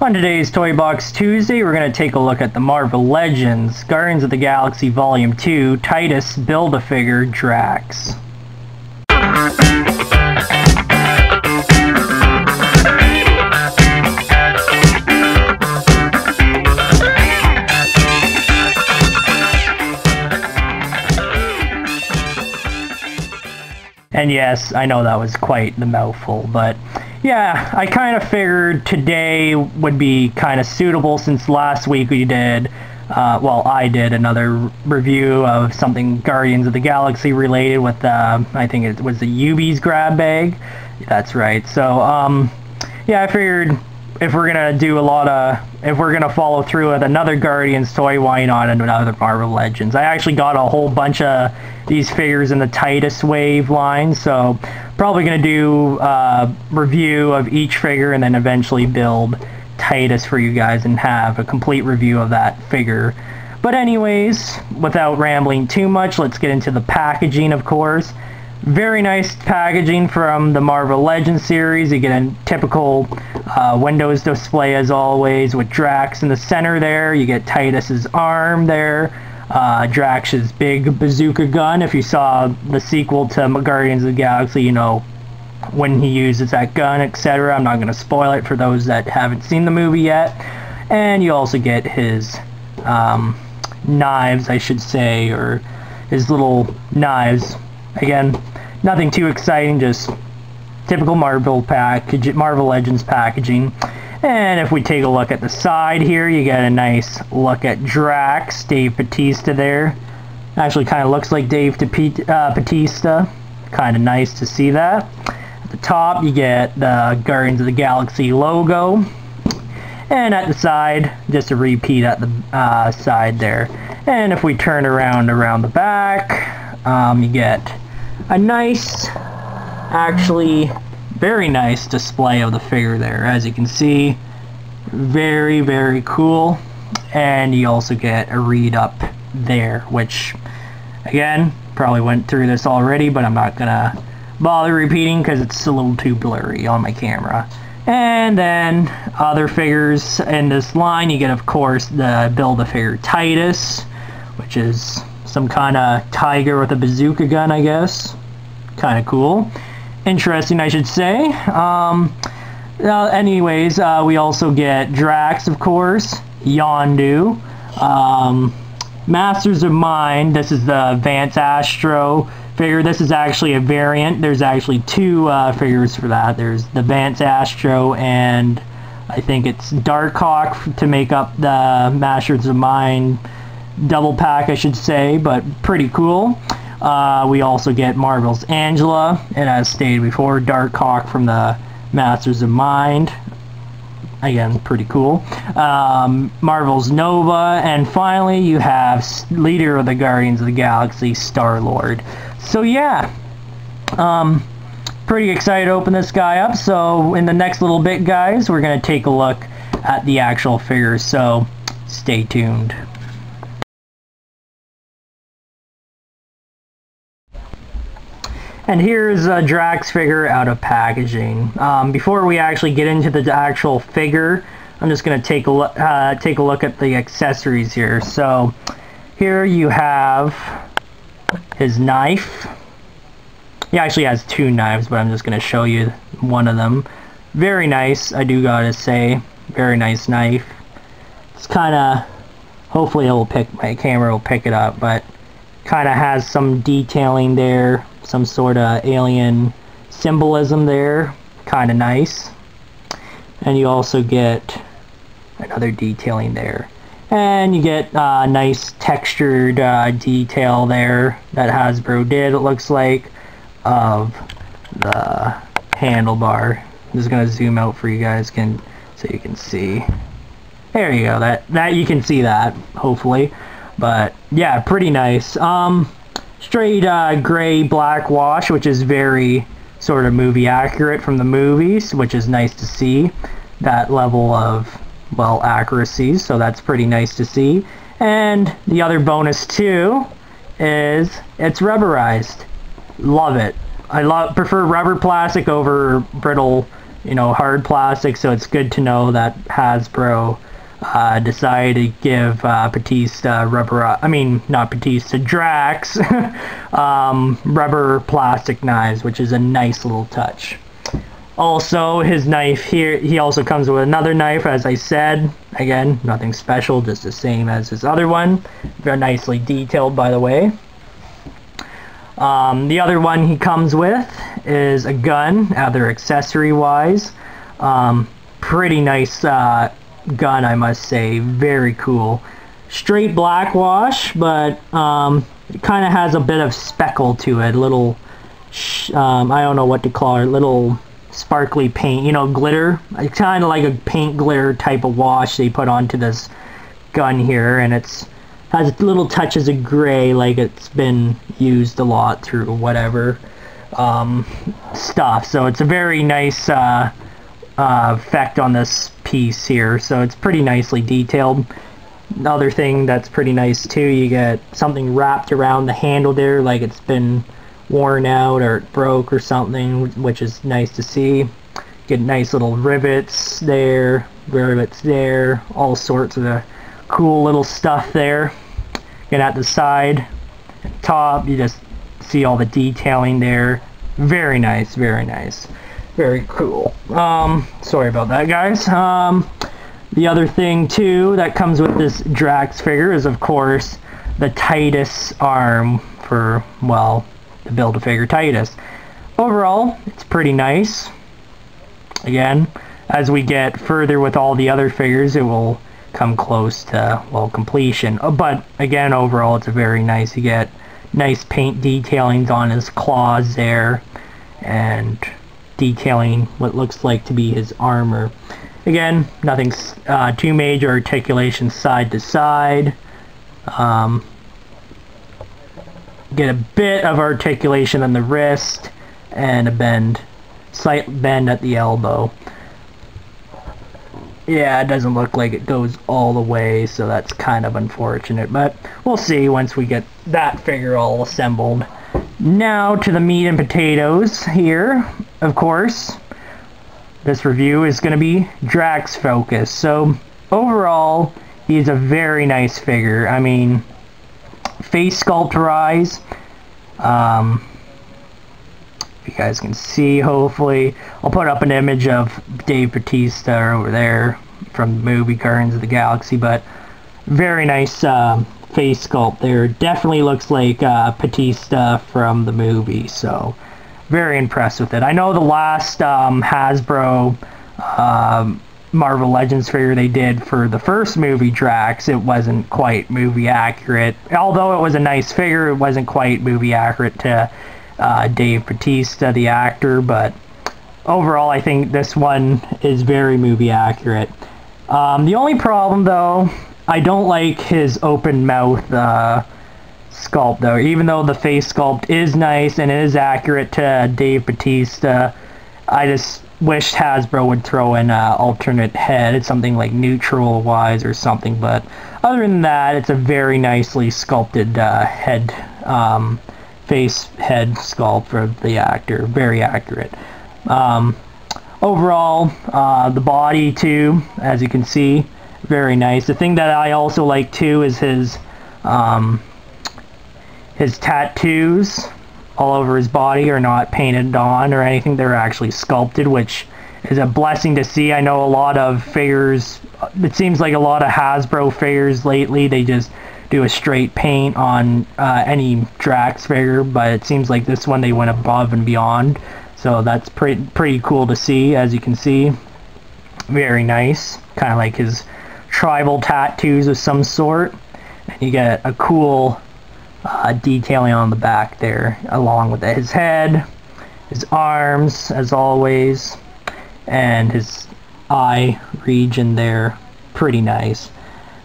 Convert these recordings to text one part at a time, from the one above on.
On today's Toy Box Tuesday, we're going to take a look at the Marvel Legends, Guardians of the Galaxy Volume 2, Titus Build-A-Figure Drax. And yes, I know that was quite the mouthful, but yeah, I kind of figured today would be kind of suitable since last week we did, I did another review of something Guardians of the Galaxy related with, I think it was the Yubi's grab bag. That's right. So, yeah, I figured if we're going to do if we're going to follow through with another Guardians toy, why not another Marvel Legends? I actually got a whole bunch of these figures in the Titus wave line, so probably going to do a review of each figure and then eventually build Titus for you guys and have a complete review of that figure. But anyways, without rambling too much, let's get into the packaging, of course. Very nice packaging from the Marvel Legends series. You get a typical Windows display as always with Drax in the center there. You get Titus's arm there. Drax's big bazooka gun. If you saw the sequel to Guardians of the Galaxy, you know when he uses that gun, etc. I'm not going to spoil it for those that haven't seen the movie yet. And you also get his knives, I should say, or his little knives. Again, nothing too exciting, just typical Marvel Legends packaging. And if we take a look at the side here, you get a nice look at Drax, Dave Bautista there. Actually kind of looks like Dave Bautista. Kind of nice to see that. At the top, you get the Guardians of the Galaxy logo. And at the side, just a repeat at the side there. And if we turn around the back, you get a nice, actually very nice display of the figure there. As you can see, very, very cool. And you also get a read up there, which again, probably went through this already, but I'm not gonna bother repeating because it's a little too blurry on my camera. And then other figures in this line, you get of course the Build-A-Figure Titus, which is some kind of tiger with a bazooka gun, I guess. Kind of cool. Interesting, I should say. Anyways, we also get Drax, of course, Yondu, Masters of Mind. This is the Vance Astro figure. This is actually a variant. There's actually two figures for that. There's the Vance Astro and I think it's Darkhawk to make up the Masters of Mind double pack, I should say, but pretty cool. We also get Marvel's Angela, and as stated before, Darkhawk from the Masters of Mind. Again, pretty cool. Marvel's Nova, and finally you have leader of the Guardians of the Galaxy, Star-Lord. So yeah, pretty excited to open this guy up. So in the next little bit, guys, we're going to take a look at the actual figures, so stay tuned. And here's a Drax figure out of packaging. Before we actually get into the actual figure, I'm just going to take a look at the accessories here. So here you have his knife. He actually has two knives, but I'm just going to show you one of them. Very nice, I do gotta say. Very nice knife. It's kind of, hopefully my camera will pick it up, but kind of has some detailing there. Some sort of alien symbolism there. Kind of nice. And you also get another detailing there. And you get a nice textured detail there that Hasbro did, it looks like, of the handlebar. I'm just going to zoom out for you guys so you can see. There you go. That you can see that, hopefully. But yeah, pretty nice. Straight gray black wash, which is very sort of movie accurate from the movies, which is nice to see that level of, well, accuracy, so that's pretty nice to see. And the other bonus too is it's rubberized. Love it. I prefer rubber plastic over brittle you know, hard plastic, so it's good to know that Hasbro decided to give Batista Drax rubber plastic knives, which is a nice little touch. Also, his knife here, he also comes with another knife, as I said. Again, nothing special, just the same as his other one. Very nicely detailed, by the way. The other one he comes with is a gun, other accessory-wise. Pretty nice gun, I must say. Very cool. Straight black wash, but it kind of has a bit of speckle to it. Little, I don't know what to call it, little sparkly paint, you know, glitter. It's kind of like a paint glitter type of wash they put onto this gun here, and it's has little touches of gray, like it's been used a lot through whatever stuff. So it's a very nice effect on this piece here, so it's pretty nicely detailed. Another thing that's pretty nice too, you get something wrapped around the handle there, like it's been worn out or it broke or something, which is nice to see. Get nice little rivets there, all sorts of cool little stuff there. Get at the side, top, you just see all the detailing there. Very nice, very nice, very cool. Sorry about that, guys. The other thing too that comes with this Drax figure is, of course, the Titus arm for, well, the Build-A-Figure Titus. Overall, it's pretty nice. Again, as we get further with all the other figures, it will come close to, well, completion. But again, overall, it's a very nice. You get nice paint detailings on his claws there, and detailing what looks like to be his armor. Again, nothing too major articulation side to side. Get a bit of articulation on the wrist and a bend, slight bend at the elbow. Yeah, it doesn't look like it goes all the way, so that's kind of unfortunate, but we'll see once we get that figure all assembled. Now to the meat and potatoes here. Of course, this review is going to be Drax focused. So overall, he's a very nice figure. I mean, face sculpturized, if you guys can see, hopefully I'll put up an image of Dave Bautista over there from the movie Guardians of the Galaxy, but very nice face sculpt there. Definitely looks like Bautista from the movie, so very impressed with it. I know the last Hasbro Marvel Legends figure they did for the first movie, Drax, it wasn't quite movie accurate. Although it was a nice figure, it wasn't quite movie accurate to Dave Bautista, the actor, but overall I think this one is very movie accurate. The only problem, though, I don't like his open mouth sculpt, though. Even though the face sculpt is nice and it is accurate to Dave Bautista, I just wish Hasbro would throw in an alternate head, something like neutral wise or something, but other than that, it's a very nicely sculpted head, face head sculpt for the actor. Very accurate. Overall, the body too, as you can see, very nice. The thing that I also like too is his tattoos all over his body are not painted on or anything. They're actually sculpted, which is a blessing to see. I know a lot of figures, it seems like a lot of Hasbro figures lately, they just do a straight paint on any Drax figure, but it seems like this one they went above and beyond, so that's pretty cool to see. As you can see, very nice, kind of like his tribal tattoos of some sort, and you get a cool detailing on the back there, along with his head, his arms, as always, and his eye region there. Pretty nice.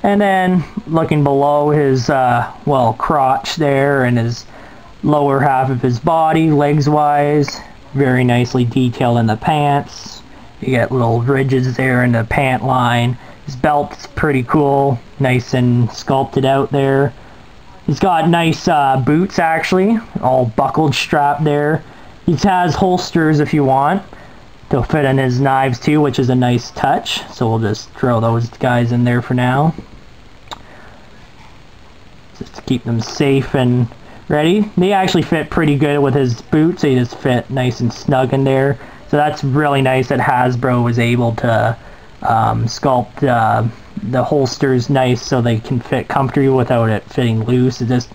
And then looking below his well, crotch there, and his lower half of his body, legs wise, very nicely detailed in the pants. You get little ridges there in the pant line. His belt's pretty cool, nice and sculpted out there. He's got nice boots, actually, all buckled, strapped there. He has holsters if you want. to fit in his knives too, which is a nice touch. So we'll just throw those guys in there for now, just to keep them safe and ready. They actually fit pretty good with his boots. They just fit nice and snug in there. So that's really nice that Hasbro was able to sculpt the holsters nice so they can fit comfortably without it fitting loose. It just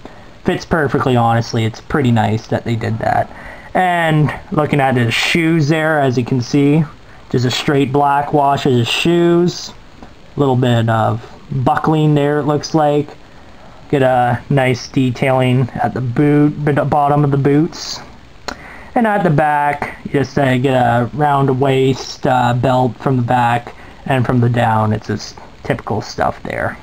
fits perfectly, honestly. It's pretty nice that they did that. And looking at his shoes there, as you can see, just a straight black wash of his shoes. A little bit of buckling there, it looks like. Get a nice detailing at the bottom of the boots. And at the back, just get a round waist belt from the back, and from the down, it's just typical stuff there.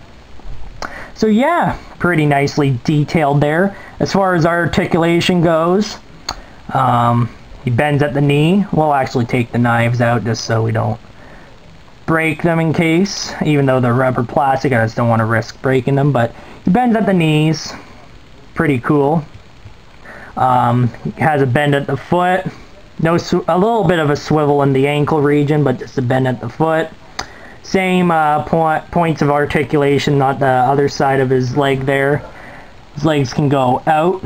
So yeah, pretty nicely detailed there. As far as articulation goes, he bends at the knee. We'll actually take the knives out just so we don't break them in case, even though they're rubber plastic, I just don't want to risk breaking them. But he bends at the knees. Pretty cool. He has a bend at the foot. A little bit of a swivel in the ankle region, but just a bend at the foot. Same points of articulation on the other side of his leg there. His legs can go out,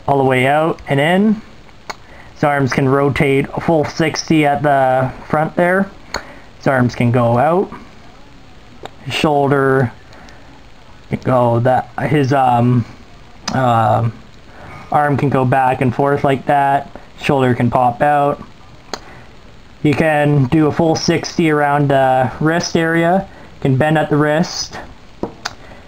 all the way out and in. His arms can rotate a full 60 at the front there. His arms can go out. His shoulder can go his arm can go back and forth like that. Shoulder can pop out. You can do a full 60 around the wrist area. You can bend at the wrist.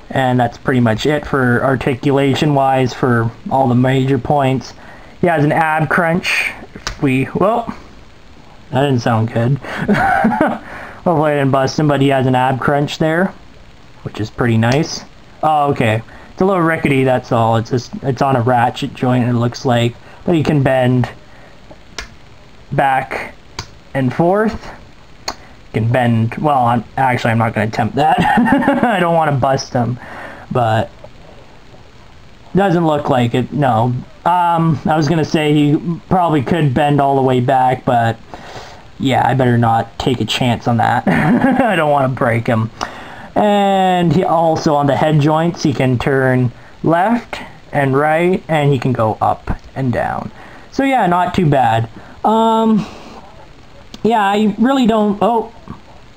And that's pretty much it for articulation wise for all the major points. He has an ab crunch. Well, that didn't sound good. Hopefully I didn't bust him, but he has an ab crunch there, which is pretty nice. Oh, okay. It's a little rickety, that's all. It's on a ratchet joint, it looks like. But you can bend back and forth. You can bend, well, I'm not going to attempt that. I don't want to bust him, but doesn't look like it, no. I was going to say he probably could bend all the way back, but yeah, I better not take a chance on that. I don't want to break him. And he also, on the head joints, he can turn left and right, and he can go up and down. So yeah, not too bad. Yeah, I really don't... Oh,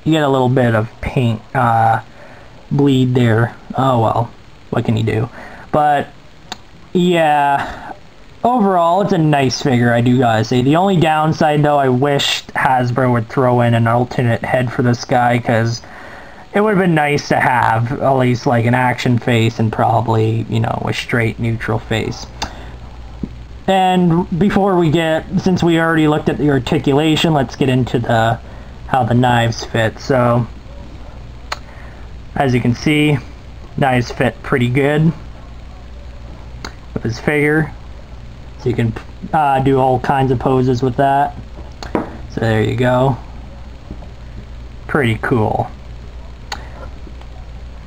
you get a little bit of paint bleed there. Oh well, what can you do? But yeah, overall, it's a nice figure, I do gotta say. The only downside, though, I wished Hasbro would throw in an alternate head for this guy, because it would have been nice to have at least like an action face and probably, you know, a straight neutral face. And before we since we already looked at the articulation, let's get into how the knives fit. So, as you can see, knives fit pretty good with his figure. So you can do all kinds of poses with that. So there you go. Pretty cool.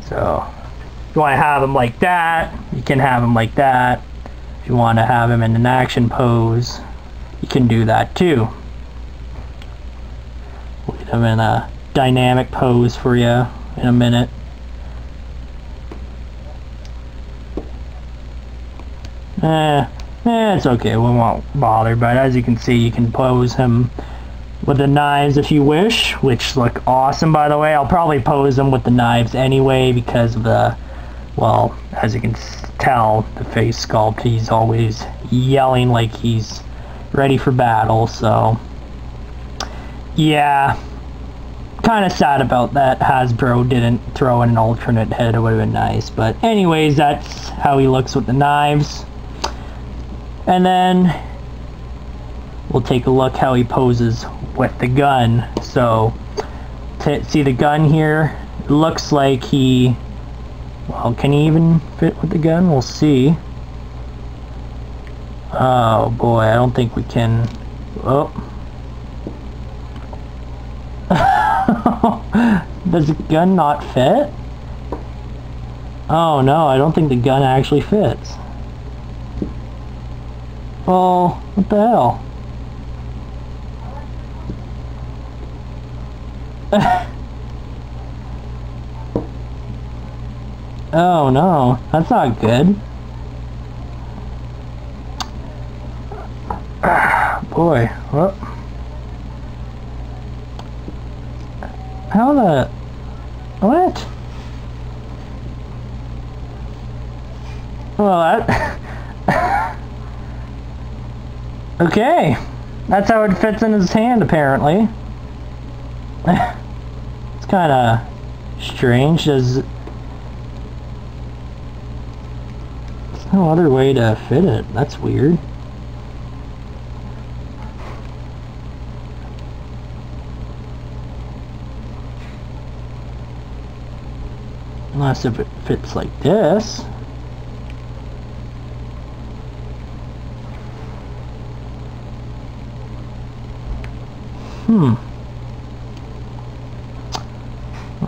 So, if you want to have him like that, you can have him like that. If you want to have him in an action pose, you can do that too. We'll get him in a dynamic pose for you in a minute. It's okay, we won't bother, but as you can see, you can pose him with the knives if you wish, which look awesome, by the way. I'll probably pose him with the knives anyway because of the, well, as you can tell, the face sculpt, he's always yelling like he's ready for battle, so yeah, kind of sad about that Hasbro didn't throw in an alternate head. It would have been nice, but anyways, that's how he looks with the knives. And then we'll take a look how he poses with the gun. So, see the gun here? It looks like he, well, can he even fit with the gun? We'll see. Oh boy, I don't think we can. Oh. Does the gun not fit? Oh no, I don't think the gun actually fits. Well, what the hell? Oh no, that's not good. Boy, what? How the... What? Well, that... Okay. That's how it fits in his hand, apparently. It's kind of strange. There's no other way to fit it. That's weird. Unless if it fits like this.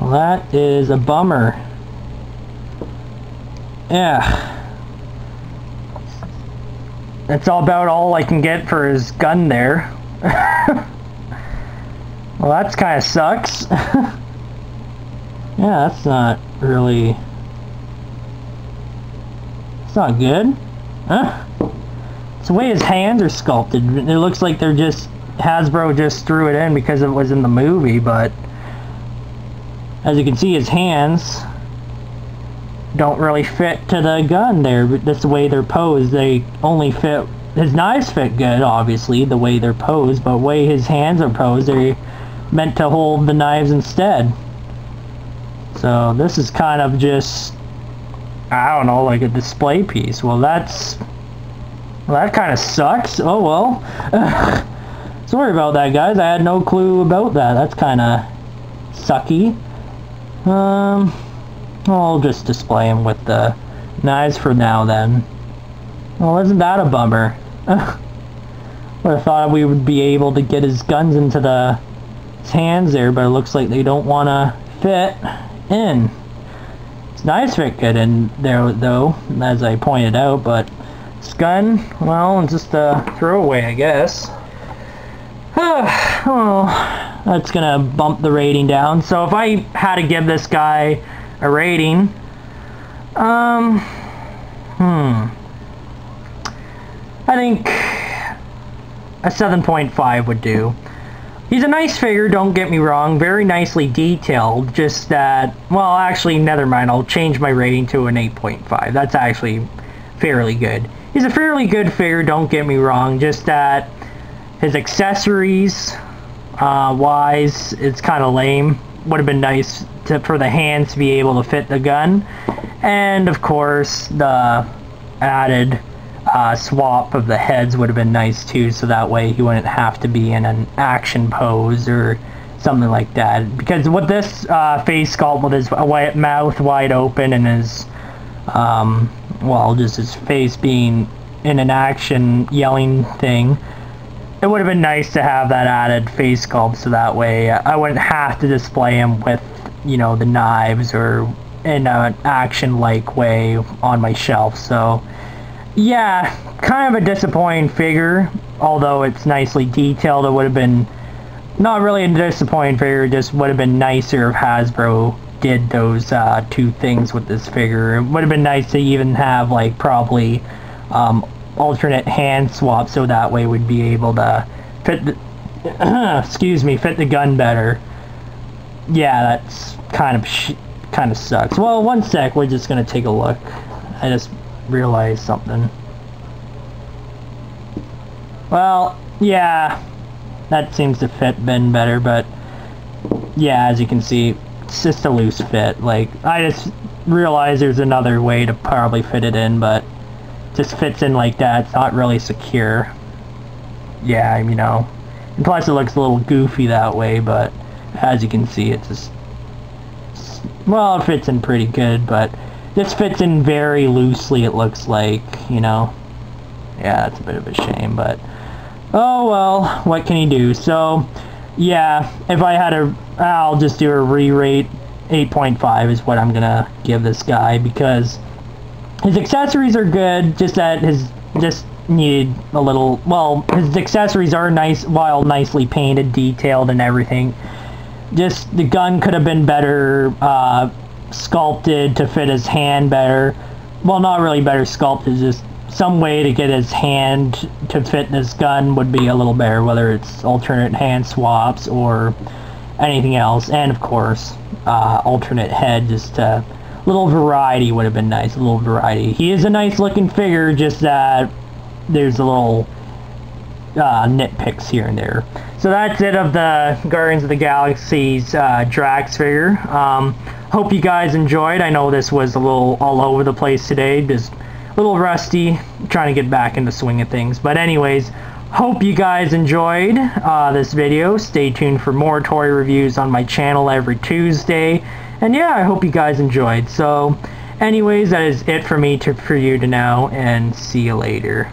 Well, that is a bummer. Yeah. That's all I can get for his gun there. Well, that's kind of sucks. Yeah, that's not really... It's not good. Huh? It's the way his hands are sculpted. It looks like they're just... Hasbro just threw it in because it was in the movie, but... As you can see, his hands don't really fit to the gun there. But that's the way they're posed. They only fit... His knives fit good, obviously, the way they're posed, but the way his hands are posed, they're meant to hold the knives instead. So this is kind of just, I don't know, like a display piece. Well, that kind of sucks. Oh well. Sorry about that, guys. I had no clue about that. That's kind of sucky. I'll just display him with the knives for now then. Well, isn't that a bummer? Would have thought we would be able to get his guns into his hands there, but it looks like they don't want to fit in. His knives fit good in there though, as I pointed out, but his gun, well, it's just a throwaway, I guess. Well, that's gonna bump the rating down. So if I had to give this guy a rating, I think a 7.5 would do. He's a nice figure, don't get me wrong, very nicely detailed, just that, well, actually, never mind, I'll change my rating to an 8.5. That's actually fairly good. He's a fairly good figure, don't get me wrong, just that his accessories wise, it's kind of lame. Would have been nice for the hands to be able to fit the gun. And, of course, the added swap of the heads would have been nice too, so that way he wouldn't have to be in an action pose or something like that. Because with this face sculpt with his mouth wide open and his, well, just his face being in an action yelling thing, it would have been nice to have that added face sculpt, so that way I wouldn't have to display him with, you know, the knives or in an action-like way on my shelf. So yeah, kind of a disappointing figure, although it's nicely detailed. It would have been not really a disappointing figure, it just would have been nicer if Hasbro did those two things with this figure. It would have been nice to even have, like, probably alternate hand swap, so that way we'd be able to fit the excuse me, fit the gun better. Yeah, that's kind of sucks. Well, one sec, we're just gonna take a look. I just realized something. Well, yeah, that seems to fit Ben better, but yeah, as you can see, it's just a loose fit. Like, I just realized there's another way to probably fit it in, but just fits in like that. It's not really secure. Yeah, you know, and plus it looks a little goofy that way, but as you can see, it's just, well, it fits in pretty good, but this fits in very loosely, it looks like, you know. Yeah, that's a bit of a shame, but oh well, what can you do? So yeah, if I had a, I'll just do a re-rate. 8.5 is what I'm gonna give this guy, because his accessories are good, just that his just needed a little, well, his accessories are nice, while nicely painted, detailed, and everything. Just the gun could have been better sculpted to fit his hand better. Well, not really better sculpted, just some way to get his hand to fit this gun would be a little better, whether it's alternate hand swaps or anything else. And of course, alternate head, just a little variety would have been nice, a little variety. He is a nice looking figure, just that there's a little nitpicks here and there. So that's it of the Guardians of the Galaxy's Drax figure. Hope you guys enjoyed. I know this was a little all over the place today, just a little rusty, trying to get back in the swing of things. But anyways, hope you guys enjoyed this video. Stay tuned for more toy reviews on my channel every Tuesday. And yeah, I hope you guys enjoyed. So anyways, that is it for me for you to now, and see you later.